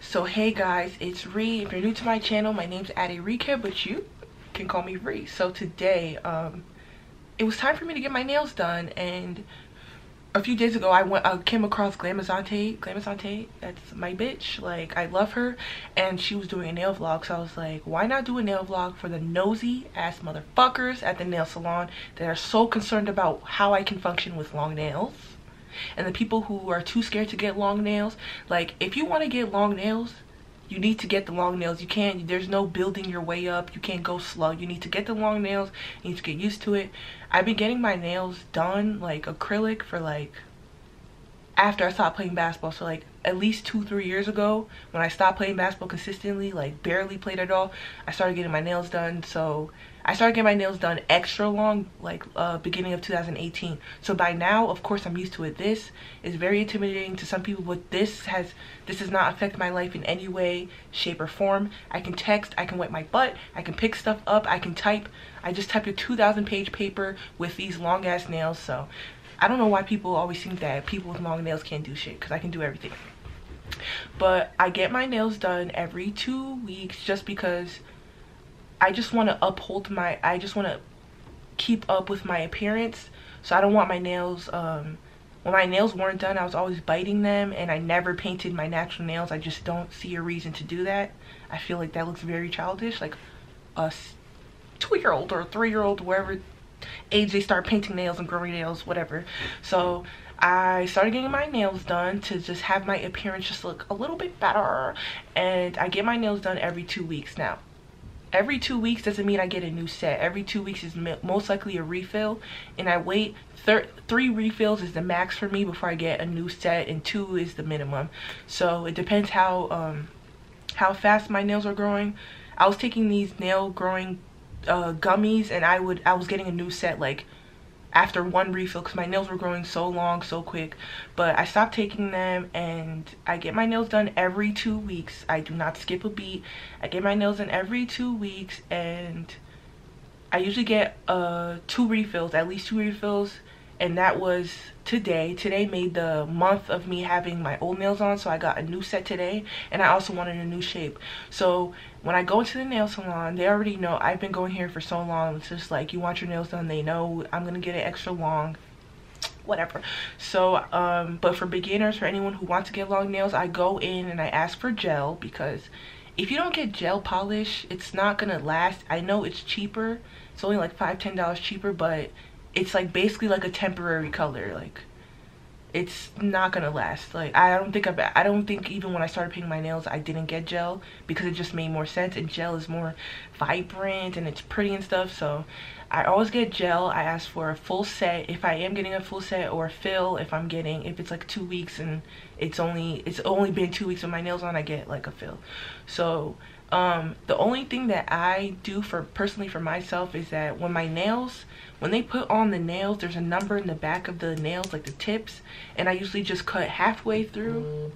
So hey guys, it's Ree. If you're new to my channel, my name's ADERIYIKE, but you can call me Ree. So today, it was time for me to get my nails done, and a few days ago I came across Glamazante, that's my bitch. Like, I love her, and she was doing a nail vlog, so I was like, why not do a nail vlog for the nosy ass motherfuckers at the nail salon that are so concerned about how I can function with long nails, and the people who are too scared to get long nails. Like, if you want to get long nails, you need to get the long nails. There's no building your way up. You can't go slow. You need to get the long nails. You need to get used to it. I've been getting my nails done, like acrylic, for like after I stopped playing basketball. So like at least 2-3 years ago, when I stopped playing basketball consistently, like barely played at all, I started getting my nails done. So I started getting my nails done extra long, like beginning of 2018. So by now, of course, I'm used to it. This is very intimidating to some people, but this does not affect my life in any way, shape, or form. I can text, I can wipe my butt, I can pick stuff up, I can type. I just typed a 2,000-page paper with these long ass nails. So I don't know why people always think that people with long nails can't do shit, because I can do everything. But I get my nails done every 2 weeks just because I just want to I just want to keep up with my appearance. So I don't want my nails, when my nails weren't done, I was always biting them, and I never painted my natural nails. I just don't see a reason to do that. I feel like that looks very childish, like a 2-year-old or a 3-year-old, wherever age they start painting nails and growing nails, whatever. So I started getting my nails done to just have my appearance just look a little bit better, and I get my nails done every 2 weeks now. Every 2 weeks doesn't mean I get a new set. Every 2 weeks is most likely a refill, and I wait 3 refills is the max for me before I get a new set, and 2 is the minimum. So it depends how fast my nails are growing. I was taking these nail growing gummies, and I was getting a new set like after 1 refill because my nails were growing so long so quick. But I stopped taking them, and I get my nails done every 2 weeks. I do not skip a beat. I get my nails done every 2 weeks, and I usually get 2 refills, at least 2 refills. And that was today. Today made the month of me having my old nails on, so I got a new set today, and I also wanted a new shape. So when I go into the nail salon, they already know. I've been going here for so long. It's just like, you want your nails done, they know I'm gonna get it extra long, whatever. So but for beginners, for anyone who wants to get long nails, I go in and I ask for gel, because if you don't get gel polish, it's not gonna last. I know it's cheaper, it's only like $5-10 cheaper, but it's like basically like a temporary color. Like, it's not gonna last. Like, I don't think even when I started painting my nails I didn't get gel, because it just made more sense, and gel is more vibrant and it's pretty and stuff. So I always get gel. I ask for a full set if I am getting a full set, or a fill if it's like 2 weeks and it's only been 2 weeks with my nails on, I get like a fill. So the only thing that I do personally for myself is that when they put on the nails, there's a number in the back of the nails, like the tips, and I usually just cut halfway through.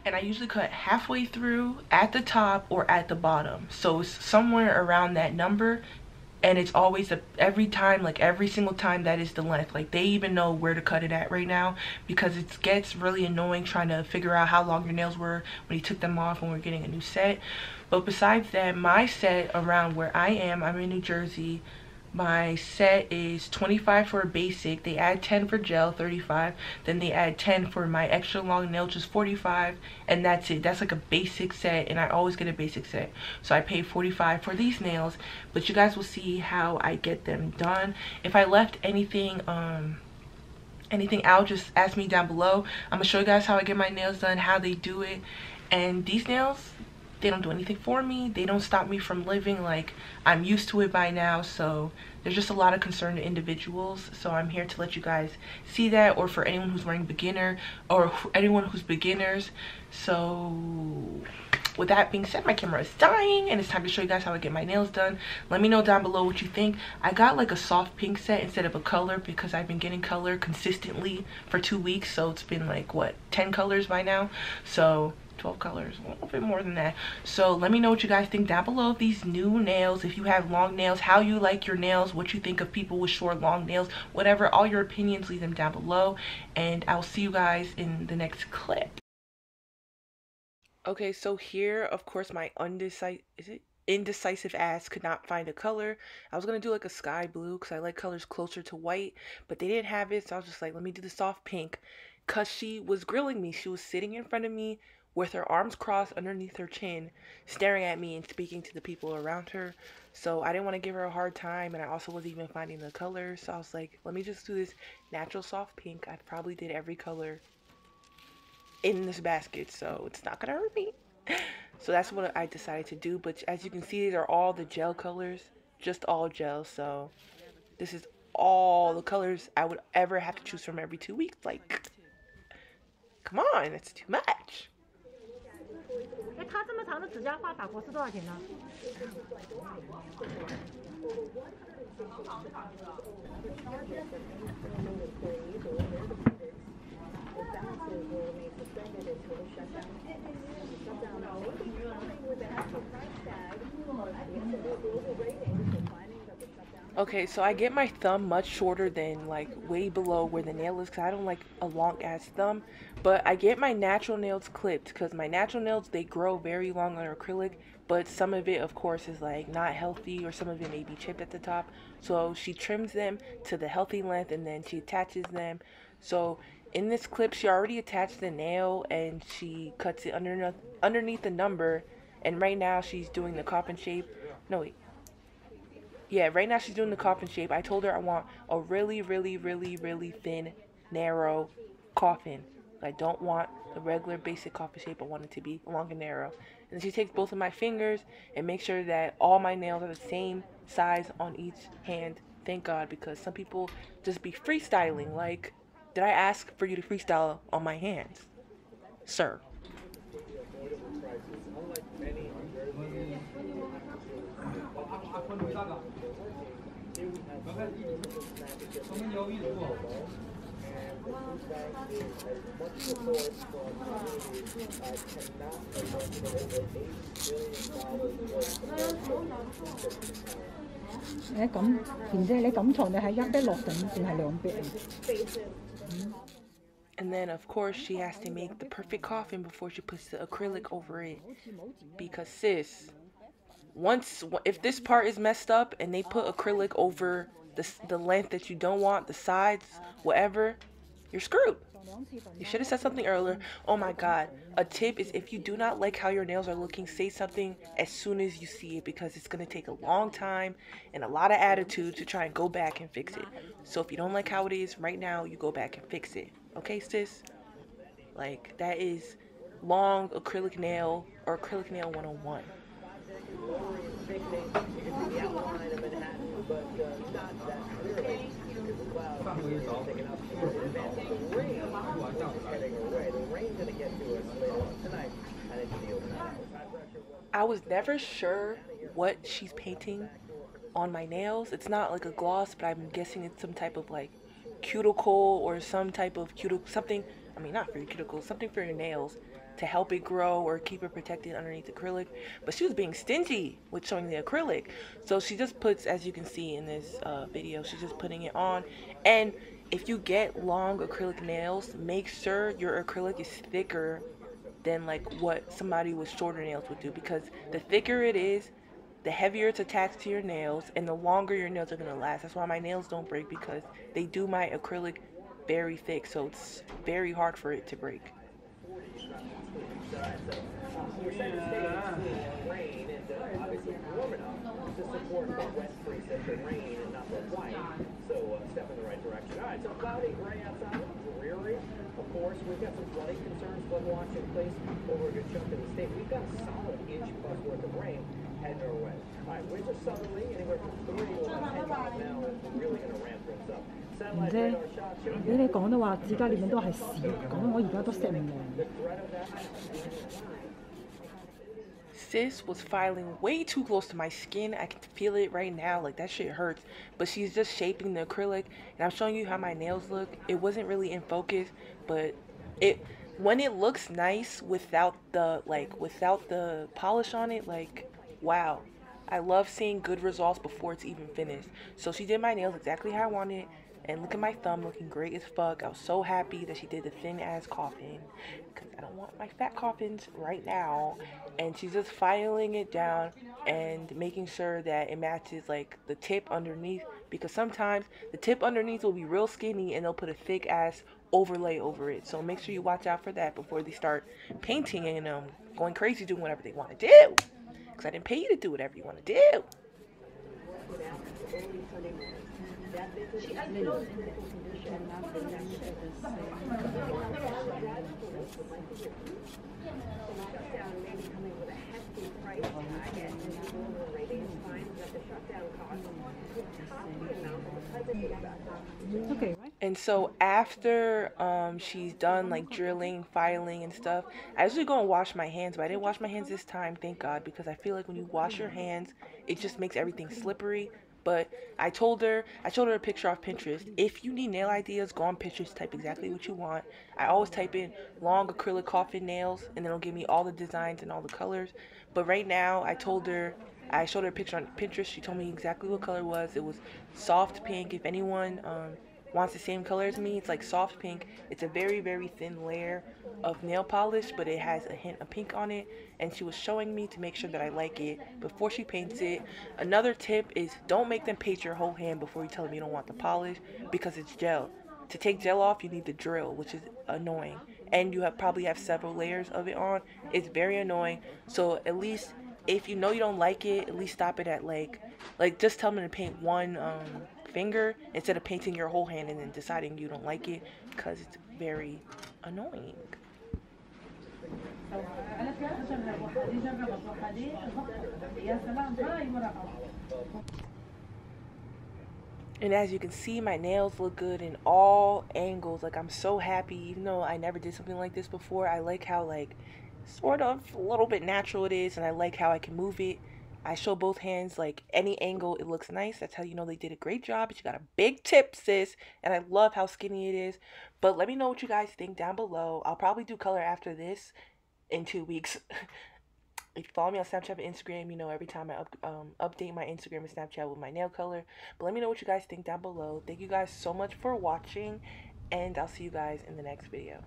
And I usually cut halfway through at the top or at the bottom. So it's somewhere around that number. And it's always every single time that is the length. Like, they even know where to cut it at right now, because it gets really annoying trying to figure out how long your nails were when you took them off when we're getting a new set. But besides that, my set around where I'm in New Jersey, my set is $25 for a basic. They add $10 for gel, $35. Then they add $10 for my extra long nail, which is $45, and that's it. That's like a basic set, and I always get a basic set. So I pay $45 for these nails, but you guys will see how I get them done. If I left anything out, just ask me down below. I'm gonna show you guys how I get my nails done, how they do it. And these nails, they don't do anything for me. They don't stop me from living. Like, I'm used to it by now. So there's just a lot of concerned individuals, so I'm here to let you guys see that, or for anyone who's wearing beginner, or anyone who's beginners. So with that being said, my camera is dying and it's time to show you guys how I get my nails done. Let me know down below what you think. I got like a soft pink set instead of a color because I've been getting color consistently for 2 weeks, so it's been like what, 10 colors by now, so 12 colors, a little bit more than that. So let me know what you guys think down below of these new nails. If you have long nails, how you like your nails, what you think of people with short, long nails, whatever, all your opinions, leave them down below, and I'll see you guys in the next clip. Okay, so here, of course, my indecisive ass could not find a color. I was gonna do like a sky blue because I like colors closer to white, but they didn't have it, so I was just like, let me do the soft pink, because she was grilling me. She was sitting in front of me with her arms crossed underneath her chin, staring at me and speaking to the people around her. So I didn't want to give her a hard time, and I also wasn't even finding the color, so I was like, let me just do this natural soft pink. I probably did every color in this basket, so it's not gonna hurt me. So that's what I decided to do. But as you can see, these are all the gel colors, just all gel. So this is all the colors I would ever have to choose from every 2 weeks. Like, come on, it's too much. Okay, so I get my thumb much shorter than like way below where the nail is because I don't like a long ass thumb, but I get my natural nails clipped because my natural nails, they grow very long on acrylic, but some of it of course is like not healthy, or some of it may be chipped at the top, so she trims them to the healthy length and then she attaches them. So in this clip, she already attached the nail and she cuts it underneath the number, and right now she's doing the coffin shape. No, wait. Yeah, right now she's doing the coffin shape. I told her I want a really, really, really, really thin, narrow coffin. I don't want the regular basic coffin shape. I want it to be long and narrow. And she takes both of my fingers and makes sure that all my nails are the same size on each hand. Thank God, because some people just be freestyling. Like, did I ask for you to freestyle on my hands, sir? And then of course she has to make the perfect coffin before she puts the acrylic over it, because sis, if this part is messed up and they put acrylic over the length that you don't want, the sides, whatever, you're screwed. You should have said something earlier. Oh my God, a tip is, if you do not like how your nails are looking, say something as soon as you see it, because it's going to take a long time and a lot of attitude to try and go back and fix it. So if you don't like how it is right now, you go back and fix it. Okay, sis? Like, that is long acrylic nail, or acrylic nail 101. I was never sure what she's painting on my nails. It's not like a gloss, but I'm guessing it's some type of like cuticle or some type of something. I mean, not for your cuticle, something for your nails to help it grow or keep it protected underneath acrylic. But she was being stingy with showing the acrylic, so she just puts, as you can see in this video, she's just putting it on. And if you get long acrylic nails, make sure your acrylic is thicker than like what somebody with shorter nails would do, because the thicker it is, the heavier it's attached to your nails and the longer your nails are going to last. That's why my nails don't break, because they do my acrylic very thick, so it's very hard for it to break. We're setting the stage for rain, and obviously warm enough to support the west precinct of rain and not the white. So step in the right direction. All right, so cloudy, gray outside, dreary. Of course, we've got some flooding concerns, flood watch in place over a good chunk of the state. We've got a solid inch plus worth of rain heading our way. All right, winds are southerly, anywhere from 3 to 10 miles an hour. We're really going to ramp things up. 唔知俾你講到話指甲裏面都係屎，講到我而家都食唔明。sis was filing way too close to my skin. I can feel it right now. Like, that shit hurts. But she's just shaping the acrylic. And I'm showing you how my nails look. It wasn't really in focus, but it when it looks nice without the polish on it, like, wow. I love seeing good results before it's even finished. So she did my nails exactly how I wanted. And look at my thumb looking great as fuck. I was so happy that she did the thin ass coffin, because I don't want my fat coffins right now. And she's just filing it down and making sure that it matches like the tip underneath, because sometimes the tip underneath will be real skinny and they'll put a thick ass overlay over it. So make sure you watch out for that before they start painting and going crazy doing whatever they want to do, because I didn't pay you to do whatever you want to do. Okay. And so after she's done like drilling, filing and stuff, I usually go and wash my hands, but I didn't wash my hands this time, thank God, because I feel like when you wash your hands, it just makes everything slippery. But I showed her a picture off Pinterest. If you need nail ideas, go on Pinterest, type exactly what you want. I always type in long acrylic coffin nails, and then it'll give me all the designs and all the colors. But right now, I showed her a picture on Pinterest. She told me exactly what color it was. It was soft pink. If anyone wants the same color as me, it's like soft pink. It's a very, very thin layer of nail polish, but it has a hint of pink on it. And she was showing me to make sure that I like it before she paints it. Another tip is don't make them paint your whole hand before you tell them you don't want the polish, because it's gel. To take gel off, you need the drill, which is annoying. And you probably have several layers of it on. It's very annoying. So at least if you know you don't like it, at least stop it at like just tell them to paint one finger instead of painting your whole hand and then deciding you don't like it, because it's very annoying. And as you can see, my nails look good in all angles. Like, I'm so happy, even though I never did something like this before. I like how, like, sort of a little bit natural it is, and I like how I can move it. I show both hands, like, any angle, it looks nice. That's how you know they did a great job. But you got a big tip, sis, and I love how skinny it is. But let me know what you guys think down below. I'll probably do color after this in 2 weeks. If you follow me on Snapchat and Instagram, you know every time I update my Instagram and Snapchat with my nail color. But let me know what you guys think down below. Thank you guys so much for watching, and I'll see you guys in the next video.